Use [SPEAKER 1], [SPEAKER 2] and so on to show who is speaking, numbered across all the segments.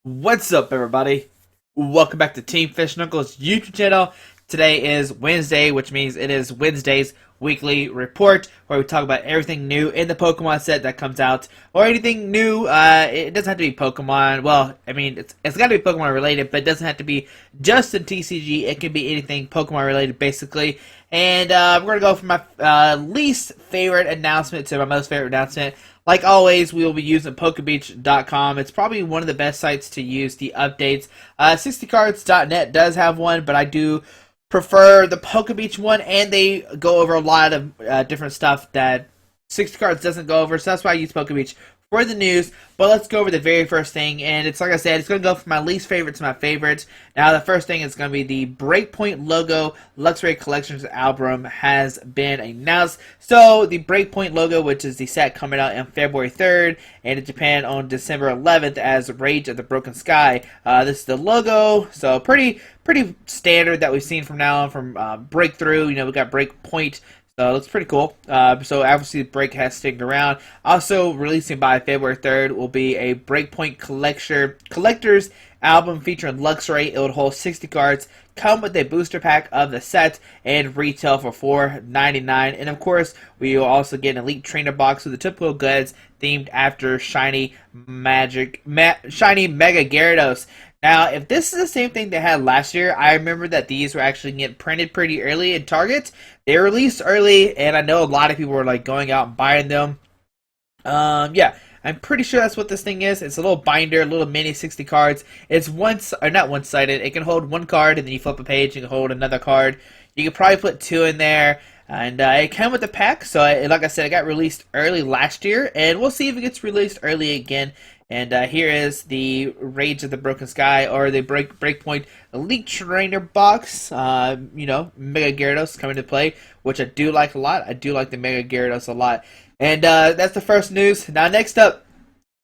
[SPEAKER 1] What's up, everybody? Welcome back to Team Fish Knuckles YouTube channel. Today is Wednesday, which means it is Wednesday's weekly report, where we talk about everything new in the Pokemon set that comes out, or anything new. It doesn't have to be Pokemon. Well, I mean, it's got to be Pokemon related, but it doesn't have to be just in TCG. It can be anything Pokemon related, basically. And we're gonna go from my least favorite announcement to my most favorite announcement. Like always, we will be using Pokebeach.com. It's probably one of the best sites to use the updates. 60cards.net does have one, but I do prefer the Pokebeach one, and they go over a lot of different stuff that 60 cards doesn't go over, so that's why I use Pokebeach for the news. But let's go over the very first thing, and it's like I said, it's going to go from my least favorite to my favorite. Now, the first thing is going to be the Breakpoint Logo Luxury Collections album has been announced. So, the Breakpoint Logo, which is the set coming out on February 3rd, and in Japan on December 11th as Rage of the Broken Sky. This is the logo, so pretty standard that we've seen from now on from Breakthrough. You know, we got Breakpoint. So it looks pretty cool. So obviously Break has sticking around. Also releasing by February 3rd will be a Breakpoint Collector's album featuring Luxray. It would hold 60 cards, come with a booster pack of the set, and retail for $4.99. And of course, we will also get an Elite Trainer box with the typical goods themed after Shiny Mega Gyarados. Now, if this is the same thing they had last year, I remember that these were actually getting printed pretty early in Target. They were released early, and I know a lot of people were like going out and buying them. Yeah, I'm pretty sure that's what this thing is. It's a little binder, a little mini 60 cards. It's not one-sided. It can hold one card, and then you flip a page, and you can hold another card. You could probably put two in there. And it came with the pack, so like I said, it got released early last year, and we'll see if it gets released early again. And here is the Rage of the Broken Sky, or the Breakpoint Elite Trainer box. You know, Mega Gyarados coming to play, which I do like a lot. I do like the Mega Gyarados a lot. And that's the first news. Now, next up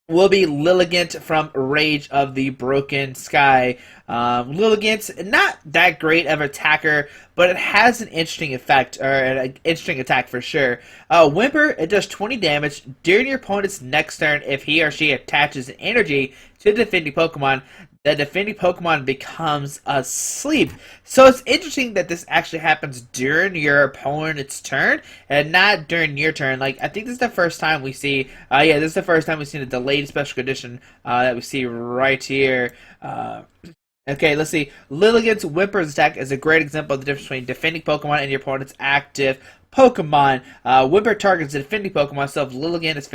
[SPEAKER 1] will be Lilligant from Rage of the Broken Sky. Lilligant's not that great of an attacker, but it has an interesting effect, or an interesting attack for sure. Whimper, it does 20 damage during your opponent's next turn if he or she attaches an energy to the defending Pokemon. The defending Pokemon becomes asleep. So it's interesting that this actually happens during your opponent's turn and not during your turn. Like, I think this is the first time we see, this is the first time we've seen a delayed special condition that we see right here. Okay, let's see. Lilligant's Whimper's attack is a great example of the difference between defending Pokemon and your opponent's active Pokemon. Whimper targets the defending Pokemon, so if Lilligant is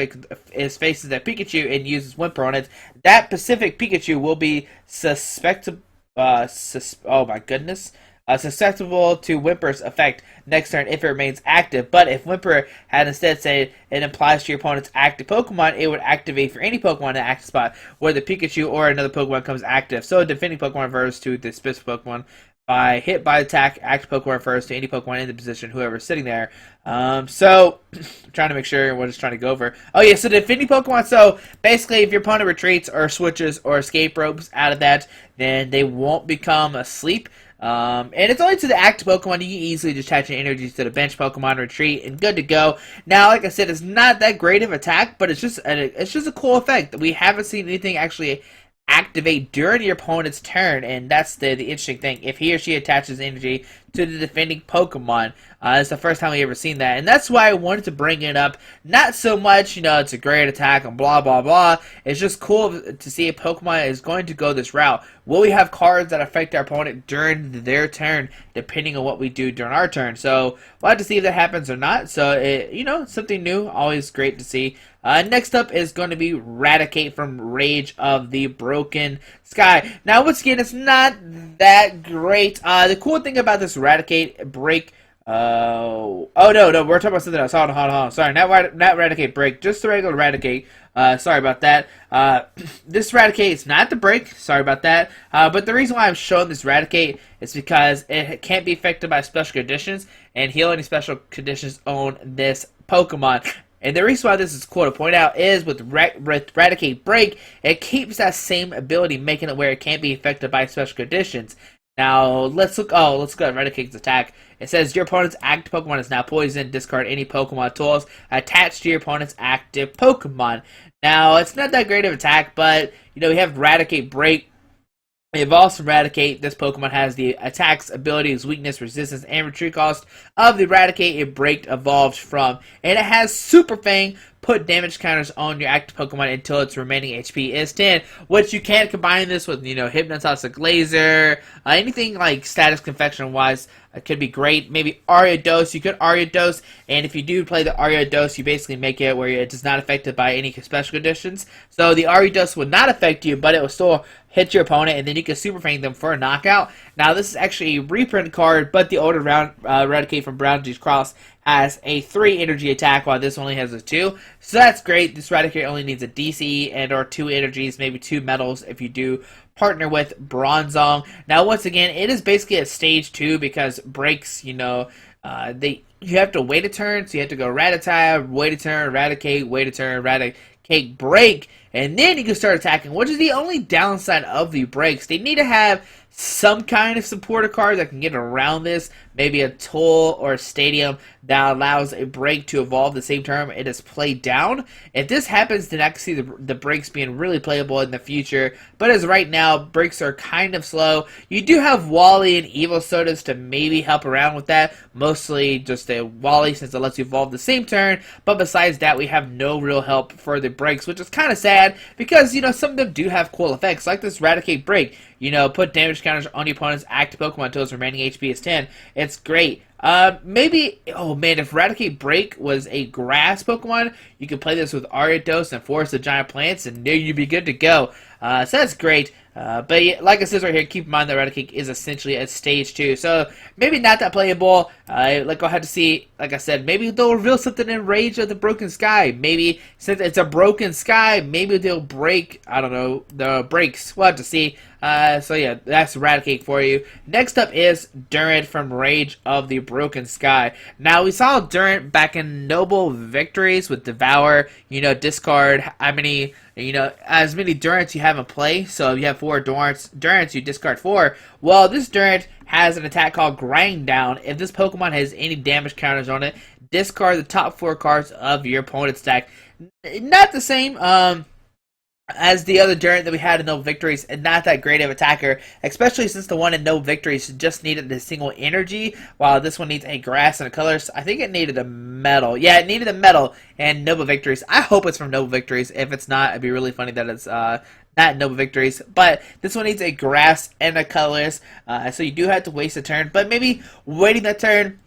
[SPEAKER 1] faces a Pikachu and uses Whimper on it, that specific Pikachu will be susceptible to Whimper's effect next turn if it remains active. But if Whimper had instead said it applies to your opponent's active Pokemon, it would activate for any Pokemon in the active spot where the Pikachu or another Pokemon comes active. So defending Pokemon refers to the specific Pokemon. By hit by attack, active Pokemon refers to any Pokemon in the position, whoever's sitting there. So, I'm trying to make sure what it's trying to go over. Oh yeah, so defending Pokemon, so basically if your opponent retreats or switches or escape ropes out of that, then they won't become asleep. And it's only to the active Pokemon. You can easily just attach your energies to the bench Pokemon, retreat, and good to go. Now, like I said, it's not that great of attack, but it's just a cool effect. We haven't seen anything actually activate during your opponent's turn, and that's the interesting thing. If he or she attaches energy to the defending Pokemon, it's the first time we ever seen that, and that's why I wanted to bring it up. Not so much, you know, it's a great attack and blah blah blah. It's just cool to see if Pokemon is going to go this route. Will we have cards that affect our opponent during their turn, depending on what we do during our turn? So we'll have to see if that happens or not. So you know, something new, always great to see. Next up is going to be Radicate from Rage of the Broken Sky. Now, once again, it's not that great. The cool thing about this Radicate Break... no, we're talking about something else. Hold on. Sorry, not Radicate Break, just the regular Radicate. Sorry about that. This Radicate is not the Break. Sorry about that. But the reason why I'm showing this Radicate is because it can't be affected by special conditions, and heal any special conditions on this Pokemon. And the reason why this is cool to point out is with Radicate Break, it keeps that same ability, making it where it can't be affected by special conditions. Now let's look. Oh, let's go at Radek's attack. It says your opponent's active Pokemon is now poisoned. Discard any Pokemon tools attached to your opponent's active Pokemon. Now it's not that great of an attack, but we have Radek Break. Evolves from Eradicate. This Pokemon has the attacks, abilities, weakness, resistance, and retreat cost of the Eradicate it breaked evolved from. And it has Super Fang. Put damage counters on your active Pokemon until its remaining HP is 10. Which you can combine this with, Hypnotoxic Laser, anything like Status Confection wise. Could be great. Maybe Ariados. You could Ariados, and if you do play the Ariados, you basically make it where it is not affected by any special conditions. So the Ariados would not affect you, but it will still hit your opponent, and then you can Super Fang them for a knockout. Now, this is actually a reprint card, but the older Eradicate from Brown G's Cross has a 3 energy attack, while this only has a 2. So that's great. This Eradicate only needs a DC and or 2 energies, maybe 2 metals if you do partner with Bronzong. Now, once again, it is basically a stage 2 because breaks, you have to wait a turn, so you have to go Rattata, wait a turn, Eradicate, wait a turn, Eradicate, break, and then you can start attacking, which is the only downside of the breaks. They need to have some kind of supporter card that can get around this, maybe a tool or a stadium that allows a break to evolve the same turn it is played down. If this happens, then I can see the breaks being really playable in the future, but as right now, breaks are kind of slow. You do have Wally and Evil Sodas to maybe help around with that, mostly just a Wally since it lets you evolve the same turn, but besides that, we have no real help for the breaks, which is kind of sad, because, some of them do have cool effects, like this Eradicate Break. Put damage counters on your opponent's active Pokemon until its remaining HP is 10. It's great. Maybe, oh man, if Eradicate Break was a grass Pokemon, you could play this with Ariados and Forest of Giant Plants, and there you'd be good to go. So that's great. But yeah, like it says right here, keep in mind that Eradicate is essentially at stage 2, so maybe not that playable. Like I'll have to see, like I said, maybe they'll reveal something in Rage of the Broken Sky. Maybe since it's a broken sky, maybe they'll break, I don't know, the breaks. We'll have to see. So yeah, that's Eradicate for you. Next up is Durant from Rage of the Broken Sky. Now, we saw Durant back in Noble Victories with Devour, discard how many, as many Durants you have in play. So if you have 4 Durants, you discard 4. Well, this Durant has an attack called Grind Down. If this Pokemon has any damage counters on it, discard the top 4 cards of your opponent's deck. Not the same, as the other Durant that we had in Noble Victories, and not that great of attacker, especially since the one in Noble Victories just needed a single energy, while this one needs a grass and a colors. I think it needed a metal. Yeah, it needed a metal and Noble Victories. I hope it's from Noble Victories. If it's not, it'd be really funny that it's not Noble Victories. But this one needs a grass and a colors, so you do have to waste a turn, but maybe waiting that turn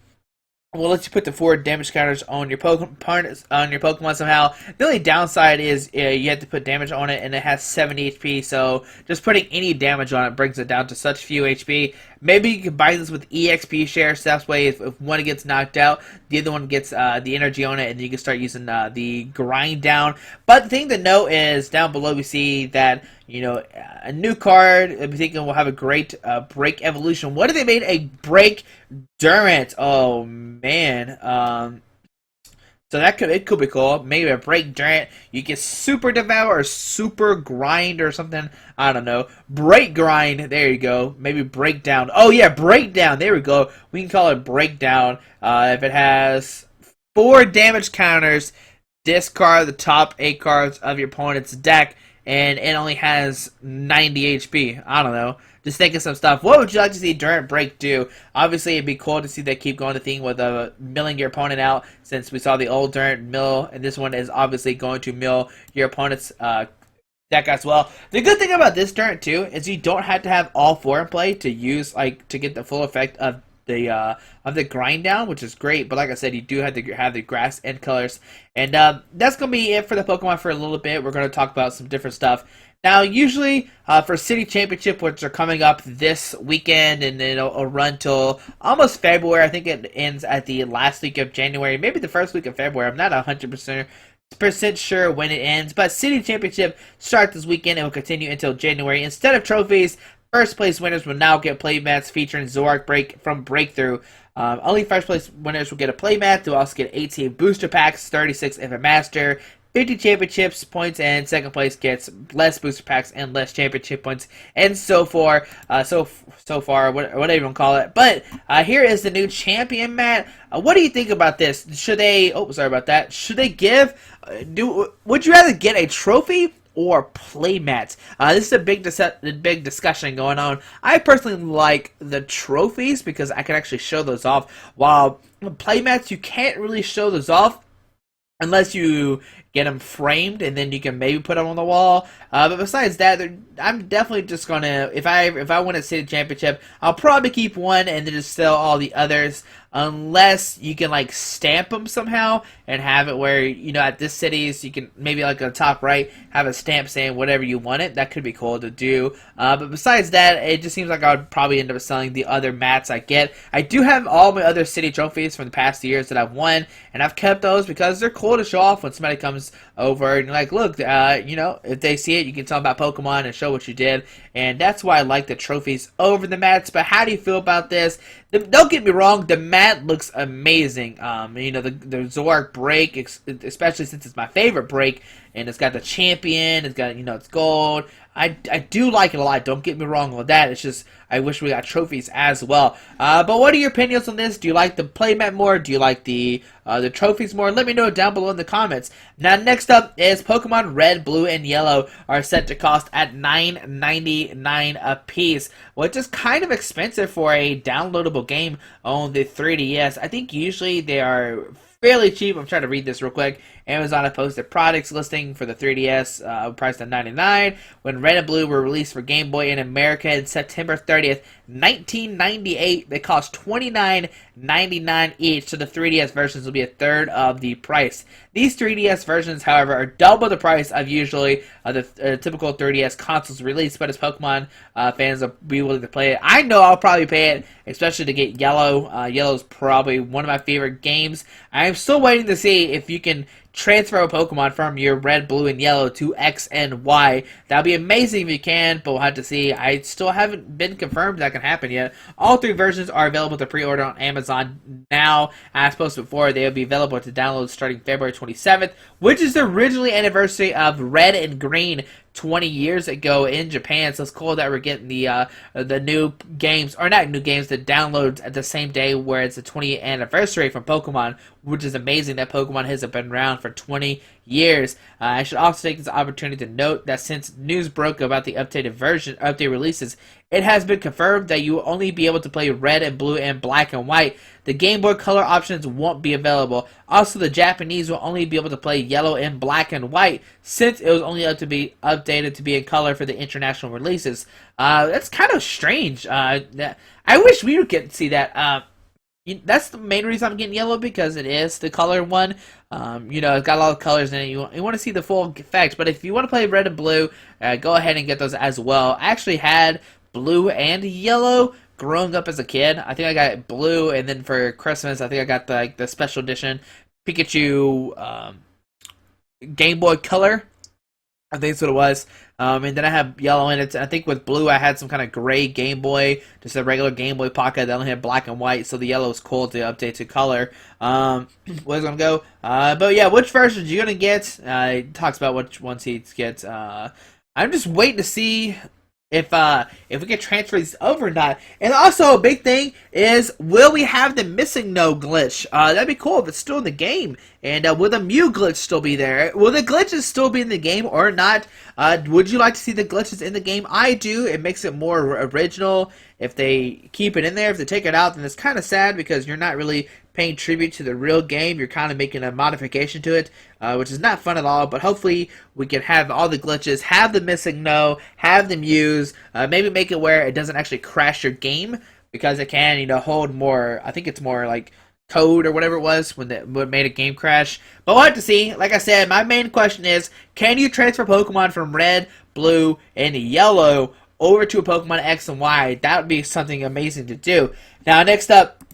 [SPEAKER 1] will let you put the 4 damage counters on your Pokemon somehow. The only downside is you have to put damage on it, and it has 70 HP, so just putting any damage on it brings it down to such few HP. Maybe you combine this with EXP share, so that way if one gets knocked out, the other one gets the energy on it, and you can start using the grind down. But the thing to note is, down below we see that, a new card, I'm thinking we'll have a great Break evolution. What if they made a Break Durant? Oh, man. So it could be cool. Maybe a Break Durant. You get Super Devour or Super Grind or something. I don't know. Break Grind. There you go. Maybe Breakdown. Oh yeah, Breakdown. There we go. We can call it Breakdown. If it has 4 damage counters, discard the top 8 cards of your opponent's deck, and it only has 90 HP. I don't know. Just thinking some stuff. What would you like to see Durant Break do? Obviously, it'd be cool to see they keep going the thing with milling your opponent out, since we saw the old Durant mill, and this one is obviously going to mill your opponent's deck as well. The good thing about this Durant too is you don't have to have all 4 in play to use, to get the full effect of the grind down, which is great. But like I said, you do have to have the grass and colors, and that's gonna be it for the Pokemon for a little bit. We're gonna talk about some different stuff. Now, usually for City Championship, which are coming up this weekend, and it'll run till almost February. I think it ends at the last week of January, maybe the first week of February. I'm not 100% sure when it ends, but City Championship starts this weekend and will continue until January. Instead of trophies, first place winners will now get playmats featuring Zoroark Break from Breakthrough. Only first place winners will get a playmat. They'll also get 18 booster packs, 36 if a master, 50 championships points, and second place gets less booster packs and less championship points, and so far, so far, whatever you want to call it. But here is the new champion mat. What do you think about this? Should they? Oh, sorry about that. Should they give? Would you rather get a trophy or play mats? This is a big discussion going on. I personally like the trophies because I can actually show those off. While play mats, you can't really show those off unless you get them framed, and then you can maybe put them on the wall. But besides that, I'm definitely just gonna, if I win a city championship, I'll probably keep one and then just sell all the others. Unless you can like stamp them somehow and have it where, you know, at this cities you can maybe like on the top right have a stamp saying whatever you want it. That could be cool to do. But besides that, it just seems like I would probably end up selling the other mats I get. I do have all my other city trophies from the past years that I've won, and I've kept those because they're cool to show off when somebody comes over and like, look, you know, if they see it, you can tell them about Pokemon and show what you did. And that's why I like the trophies over the mats. But how do you feel about this? Don't get me wrong, the mat looks amazing. You know, the Radek Break, especially since it's my favorite break, and it's got the champion, it's got, you know, it's gold. I do like it a lot, don't get me wrong with that. It's just, I wish we got trophies as well. But what are your opinions on this? Do you like the playmat more? Do you like the trophies more? Let me know down below in the comments. Now, next up is Pokemon Red, Blue, and Yellow are set to cost at $9.99 a piece, which is kind of expensive for a downloadable game on the 3DS. I think usually they are fairly cheap. I'm trying to read this real quick. Amazon has posted products listing for the 3DS priced at $99. When Red and Blue were released for Game Boy in America in September 30th, 1998, they cost $29.99 each, so the 3DS versions will be a third of the price. These 3DS versions, however, are double the price of usually the typical 3DS consoles released, but as Pokemon fans will be willing to play it. I know I'll probably pay it, especially to get Yellow. Yellow is probably one of my favorite games. I'm still waiting to see if you can transfer a Pokemon from your Red, Blue, and Yellow to X and Y. That'd be amazing if you can, but we'll have to see. I still haven't been confirmed that can happen yet. All three versions are available to pre-order on Amazon now. As posted before, they will be available to download starting February 27th, which is the originally anniversary of Red and Green 20 years ago in Japan. So it's cool that we're getting the new games, or not new games, the downloads at the same day where it's the 20th anniversary from Pokemon, which is amazing that Pokemon hasn't been around for 20 years. I should also take this opportunity to note that since news broke about the update releases, it has been confirmed that you will only be able to play Red and Blue and Black and White. The Game Boy Color options won't be available. Also, the Japanese will only be able to play Yellow and Black and White, since it was only to be updated to be in color for the international releases. That's kind of strange. I wish we would get to see that. That's the main reason I'm getting Yellow, because it is the color one. You know, it's got a lot of colors in it. You want to see the full effects. But if you want to play Red and Blue, go ahead and get those as well. I actually had Blue and Yellow growing up as a kid. I think I got Blue, and then for Christmas, I think I got the special edition Pikachu Game Boy Color. I think that's what it was. And then I have Yellow in it. I think with Blue, I had some kind of gray Game Boy, just a regular Game Boy Pocket that only had Black and White, so the Yellow is cool to update to color. Where's it going to go? But yeah, which version are you going to get? It talks about which ones he gets. I'm just waiting to see if we can transfer these over or not. And also a big thing is, will we have the missing no glitch? That'd be cool if it's still in the game. And will the Mew glitch still be there? Will the glitches still be in the game or not? Would you like to see the glitches in the game? I do. It makes it more original. If they keep it in there, if they take it out, then it's kind of sad because you're not really paying tribute to the real game. You're kind of making a modification to it, which is not fun at all. But hopefully we can have all the glitches, have the missing no, have the Mews, maybe make it where it doesn't actually crash your game, because it can, you know, hold more. I think it's more like code or whatever it was when what made a game crash. But we'll have to see. Like I said, my main question is, can you transfer Pokemon from Red, Blue, and Yellow over to a Pokemon X and Y? That would be something amazing to do. Now, next up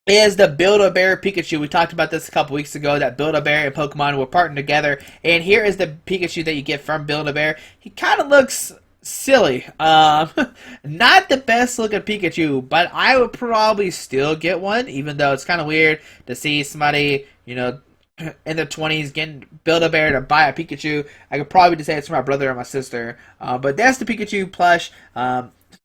[SPEAKER 1] is the BuildABear Pikachu. We talked about this a couple weeks ago, that BuildABear and Pokemon were partnered together. And here is the Pikachu that you get from BuildABear. He kind of looks silly. Not the best looking Pikachu, but I would probably still get one, even though it's kind of weird to see somebody, you know, in their 20s getting Build-A-Bear to buy a Pikachu. I could probably just say it's for my brother or my sister. But that's the Pikachu plush.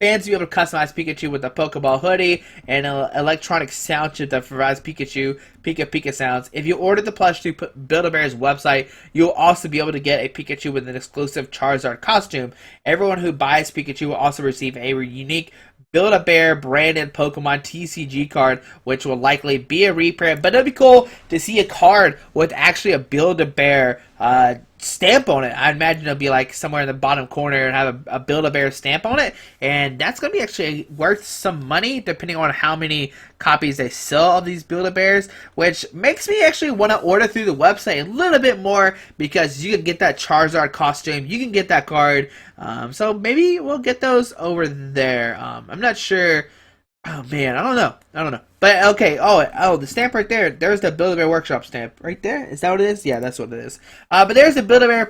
[SPEAKER 1] Fans will be able to customize Pikachu with a Pokeball hoodie and an electronic sound chip that provides Pikachu Pika Pika sounds. If you order the plush through Build-A-Bear's website, you'll also be able to get a Pikachu with an exclusive Charizard costume. Everyone who buys Pikachu will also receive a unique Build-A-Bear branded Pokemon TCG card, which will likely be a reprint, but it'll be cool to see a card with actually a Build-A-Bear stamp on it. I imagine it'll be like somewhere in the bottom corner and have a Build-A-Bear stamp on it, and that's going to be actually worth some money depending on how many copies they sell of these Build-A-Bears, which makes me actually want to order through the website a little bit more because you can get that Charizard costume, you can get that card, so maybe we'll get those over there. I'm not sure. Oh man, I don't know. But okay, oh, the stamp right there. There's the Build-A-Bear Workshop stamp right there. Is that what it is? Yeah, that's what it is. But there's the Build-A-Bear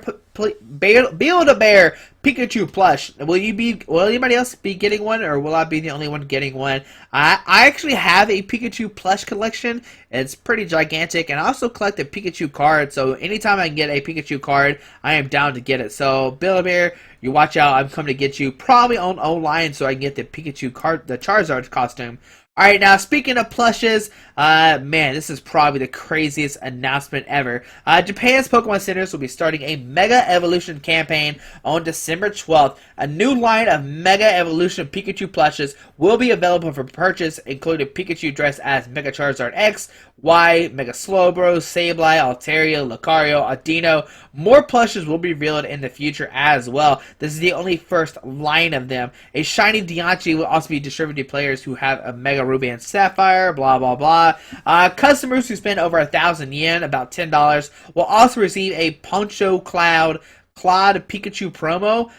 [SPEAKER 1] Pikachu plush. Will anybody else be getting one, or will I be the only one getting one? I actually have a Pikachu plush collection. It's pretty gigantic, and I also collect a Pikachu card. So anytime I can get a Pikachu card, I am down to get it. So Build-A-Bear, you watch out. I'm coming to get you probably online so I can get the Pikachu card, the Charizard costume. Alright, now speaking of plushes, man, this is probably the craziest announcement ever. Japan's Pokemon Centers will be starting a Mega Evolution campaign on December 12th. A new line of Mega Evolution Pikachu plushes will be available for purchase, including Pikachu dressed as Mega Charizard X, Y, Mega Slowbro, Sableye, Altaria, Lucario, Audino. More plushes will be revealed in the future as well. This is the only first line of them. A shiny Diancie will also be distributed to players who have a Mega Ruby and Sapphire, blah blah blah. Customers who spend over 1,000 yen, about $10, will also receive a Poncho Claude Pikachu promo,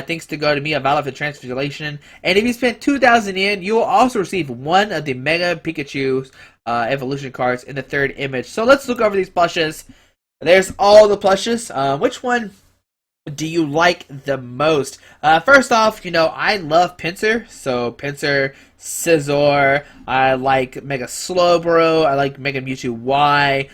[SPEAKER 1] thanks to go to Mia Valor for translation. And if you spend 2,000 yen, you will also receive one of the Mega Pikachu evolution cards in the third image. So let's look over these plushes. There's all the plushes. Which one do you like the most? First off, I love Pinsir. So Pinsir, Scizor, I like Mega Slowbro, I like Mega Mewtwo Y.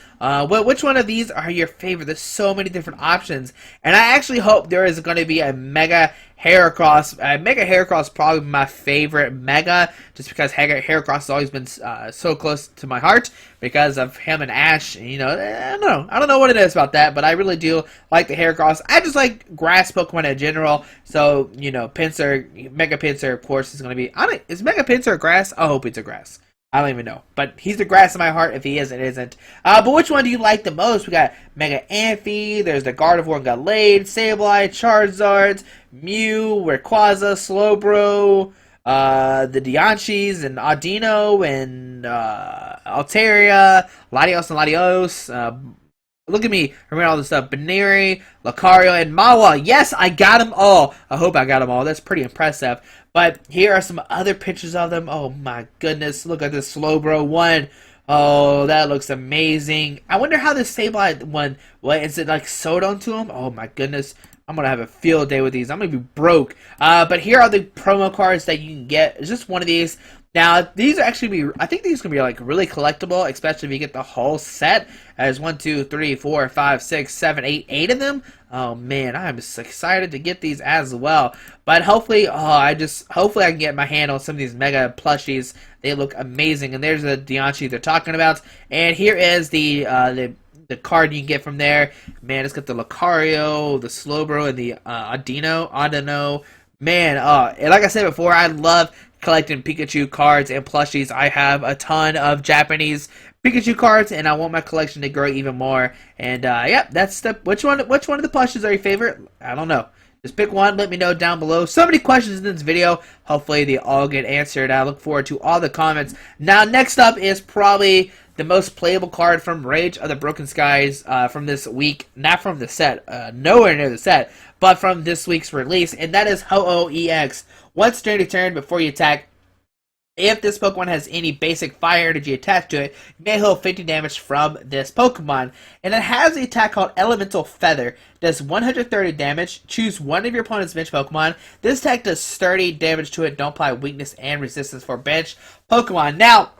[SPEAKER 1] Which one of these are your favorite? There's so many different options. And I actually hope there is going to be a Mega Heracross. Mega Heracross is probably my favorite Mega, just because Heracross has always been so close to my heart because of him and Ash. I don't know what it is about that, but I really do like the Heracross. I just like grass Pokemon in general. So Pinsir, Mega Pinsir, of course, is going to be. Is Mega Pinsir grass? I hope it's a grass. I don't even know. But he's the grass in my heart if he is, it isn't. But which one do you like the most? We got Mega Amphi, there's the Gardevoir and Gallade, Sableye, Charizards, Mew, Rayquaza, Slowbro, the Diancies, and Audino, and Altaria, Latios and Latios. Look at me, remember all this stuff. Baneri, Lucario, and Mawa. Yes, I got them all. I hope I got them all. That's pretty impressive. But here are some other pictures of them. Oh my goodness, look at this Slowbro one. Oh, that looks amazing. I wonder how this Sableye one, is it like sewed onto him? Oh my goodness. I'm going to have a field day with these. I'm going to be broke. But here are the promo cards that you can get. It's just one of these. Now, these are actually I think these are going to be like really collectible, especially if you get the whole set. As 1, 2, 3, 4, 5, 6, 7, 8, 8 of them. Oh man, I'm just excited to get these as well. But hopefully, hopefully I can get my hand on some of these Mega plushies. They look amazing. And there's the Diancie they're talking about. And here is the card you can get from there. Man, it's got the Lucario, the Slowbro, and the Audino. Man, and like I said before, I love collecting Pikachu cards and plushies. I have a ton of Japanese Pikachu cards, and I want my collection to grow even more. And yeah, that's which one of the plushies are your favorite? I don't know. Just pick one. Let me know down below. So many questions in this video. Hopefully they all get answered. I look forward to all the comments. Now, next up is probably the most playable card from Rage of the Broken Skies from this week. Not from the set. Nowhere near the set. But from this week's release. And that is Ho-Oh EX. Once during your turn before you attack, if this Pokemon has any basic fire energy attached to it, you may heal 50 damage from this Pokemon. And it has the attack called Elemental Feather. Does 130 damage. Choose one of your opponent's bench Pokemon. This attack does 30 damage to it. Don't apply weakness and resistance for bench Pokemon. Now,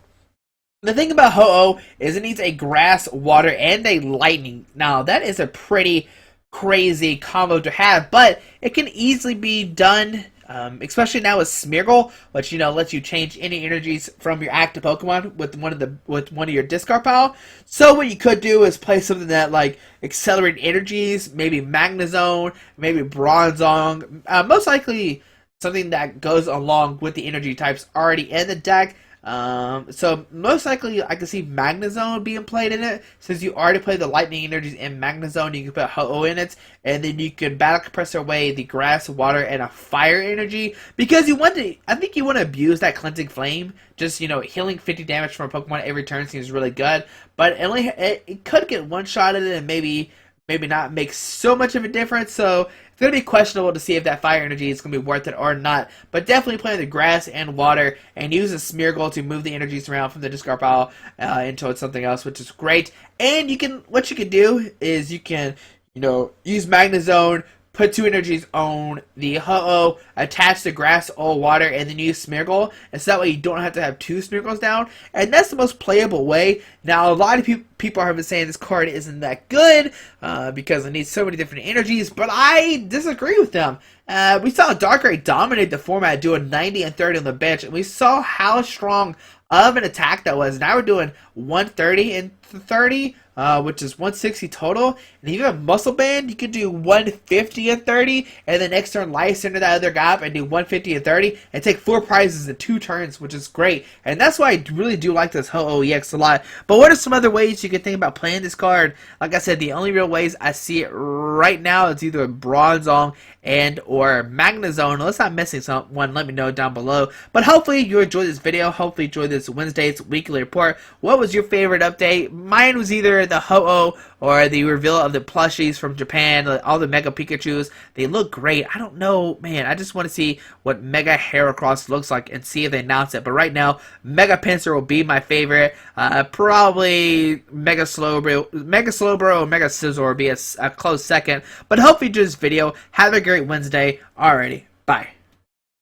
[SPEAKER 1] The thing about Ho-Oh is it needs a grass, water, and a lightning. Now, that is a pretty crazy combo to have, but it can easily be done, especially now with Smeargle, which lets you change any energies from your active Pokemon with one of your discard pile. So what you could do is play something that like accelerate energies, maybe Magnezone, maybe Bronzong, most likely something that goes along with the energy types already in the deck. So most likely I can see Magnezone being played in it. Since you already play the lightning energies in Magnezone, you can put Ho-Oh in it, and then you can battle compressor away the grass, water, and a fire energy. Because I think you want to abuse that cleansing flame. Just, healing 50 damage from a Pokemon every turn seems really good. But it could get one-shotted and maybe not make so much of a difference. So it's going to be questionable to see if that fire energy is going to be worth it or not. But definitely play the grass and water and use a Smeargle to move the energies around from the discard pile into something else, which is great. And what you can do is you can, use Magnezone, put 2 energies on the Ho-Oh, attach the grass or water, and then use Smeargle. And so that way you don't have to have 2 Smeargles down. And that's the most playable way. Now, a lot of people have been saying this card isn't that good because it needs so many different energies, but I disagree with them. We saw Darkrai dominate the format doing 90 and 30 on the bench, and we saw how strong of an attack that was. Now we're doing 130 and 30, which is 160 total. And if you have Muscle Band, you can do 150 and 30, and then next turn Life Center that other guy up and do 150 and 30, and take 4 prizes in 2 turns, which is great. And that's why I really do like this Ho-Oh EX a lot. But what are some other ways you can think about playing this card? Like I said, the only real ways I see it right now is either Bronzong and or Magnezone. Unless I'm missing someone, let me know down below. But hopefully you enjoyed this video. Hopefully you enjoyed this Wednesday's weekly report. What was your favorite update? Mine was either the Ho-Oh or the reveal of the plushies from Japan, all the Mega Pikachus. They look great. I don't know, man. I just want to see what Mega Heracross looks like and see if they announce it. But right now, Mega Pinsir will be my favorite. Probably Mega Slowbro or Mega Scizor will be a close second. But hopefully you enjoyed this video. Have a great Wednesday. Alrighty, bye.